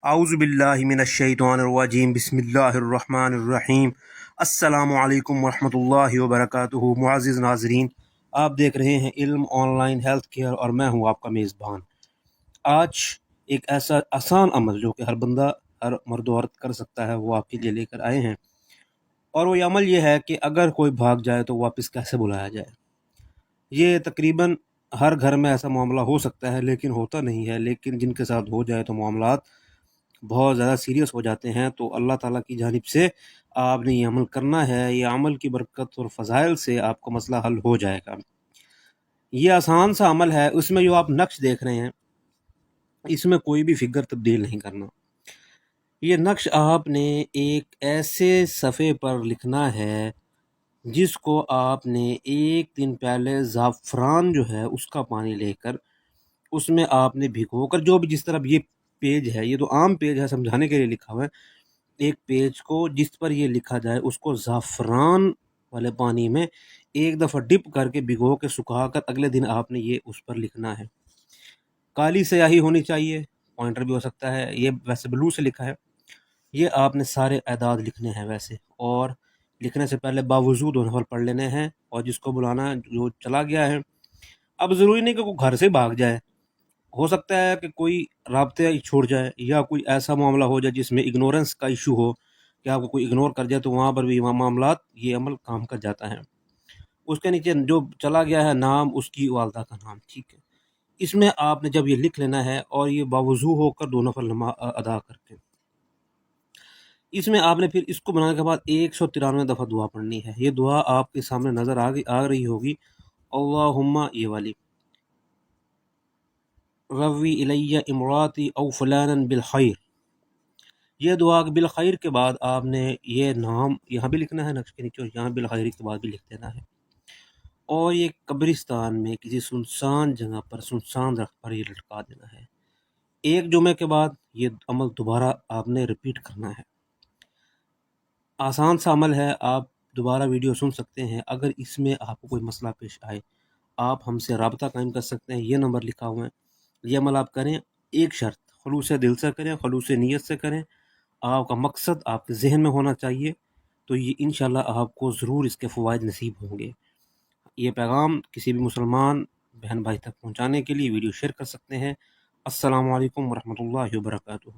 اعوذ باللہ من الشیطان الرجیم بسم اللہ الرحمن الرحیم۔ السلام علیکم ورحمۃ اللہ وبرکاتہ۔ معزز ناظرین، آپ دیکھ رہے ہیں علم آن لائن ہیلتھ کیئر اور میں ہوں آپ کا میزبان۔ آج ایک ایسا آسان عمل جو کہ ہر بندہ، ہر مرد و عورت کر سکتا ہے، وہ آپ کے لیے لے کر آئے ہیں، اور وہ عمل یہ ہے کہ اگر کوئی بھاگ جائے تو واپس کیسے بلایا جائے۔ یہ تقریباً ہر گھر میں ایسا معاملہ ہو سکتا ہے، لیکن ہوتا نہیں ہے۔ لیکن جن کے ساتھ ہو جائے تو معاملات بہت زیادہ سیریس ہو جاتے ہیں۔ تو اللہ تعالیٰ کی جانب سے آپ نے یہ عمل کرنا ہے۔ یہ عمل کی برکت اور فضائل سے آپ کا مسئلہ حل ہو جائے گا۔ یہ آسان سا عمل ہے۔ اس میں جو آپ نقش دیکھ رہے ہیں، اس میں کوئی بھی فگر تبدیل نہیں کرنا۔ یہ نقش آپ نے ایک ایسے صفحے پر لکھنا ہے جس کو آپ نے ایک دن پہلے زعفران جو ہے اس کا پانی لے کر اس میں آپ نے بھگو کر، جو بھی جس طرح یہ پیج ہے، یہ تو عام پیج ہے، سمجھانے کے لیے لکھا ہوا ہے، ایک پیج کو جس پر یہ لکھا جائے اس کو زعفران والے پانی میں ایک دفعہ ڈپ کر کے بھگو کے سکھا کر اگلے دن آپ نے یہ اس پر لکھنا ہے۔ کالی سیاہی ہونی چاہیے، پوائنٹر بھی ہو سکتا ہے، یہ ویسے بلو سے لکھا ہے۔ یہ آپ نے سارے اعداد لکھنے ہیں ویسے، اور لکھنے سے پہلے باوضو 2 نفر پڑھ لینے ہیں، اور جس کو بلانا جو چلا گیا ہے، اب ضروری نہیں کہ کوئی گھر سے بھاگ جائے، ہو سکتا ہے کہ کوئی رابطے چھوڑ جائے، یا کوئی ایسا معاملہ ہو جائے جس میں اگنورنس کا ایشو ہو کہ آپ کو کوئی اگنور کر جائے، تو وہاں پر بھی معاملات یہ عمل کام کر جاتا ہے۔ اس کے نیچے جو چلا گیا ہے نام، اس کی والدہ کا نام، ٹھیک ہے۔ اس میں آپ نے جب یہ لکھ لینا ہے، اور یہ باوضو ہو کر 2 نفل نماز ادا کر کے، اس میں آپ نے پھر اس کو بنانے کے بعد 193 دفعہ دعا پڑھنی ہے۔ یہ دعا آپ کے سامنے نظر آ رہی ہوگی، اللہم، یہ والی، روی الیہ امراتی او فلانا بالخیر۔ یہ دعا بالخیر کے بعد آپ نے یہ نام یہاں بھی لکھنا ہے نقش کے نیچے، اور یہاں بالخیر کے بعد بھی لکھ دینا ہے، اور یہ قبرستان میں کسی سنسان جگہ پر، سنسان درخت پر یہ لٹکا دینا ہے۔ ایک جمعے کے بعد یہ عمل دوبارہ آپ نے ریپیٹ کرنا ہے۔ آسان سا عمل ہے، آپ دوبارہ ویڈیو سن سکتے ہیں۔ اگر اس میں آپ کو کوئی مسئلہ پیش آئے، آپ ہم سے رابطہ قائم کر سکتے ہیں، یہ نمبر لکھا ہوا ہے۔ یہ عمل آپ کریں، ایک شرط، خلوص دل سے کریں، خلوص نیت سے کریں، آپ کا مقصد آپ کے ذہن میں ہونا چاہیے، تو یہ انشاءاللہ آپ کو ضرور اس کے فوائد نصیب ہوں گے۔ یہ پیغام کسی بھی مسلمان بہن بھائی تک پہنچانے کے لیے ویڈیو شیئر کر سکتے ہیں۔ السلام علیکم ورحمۃ اللہ وبرکاتہ۔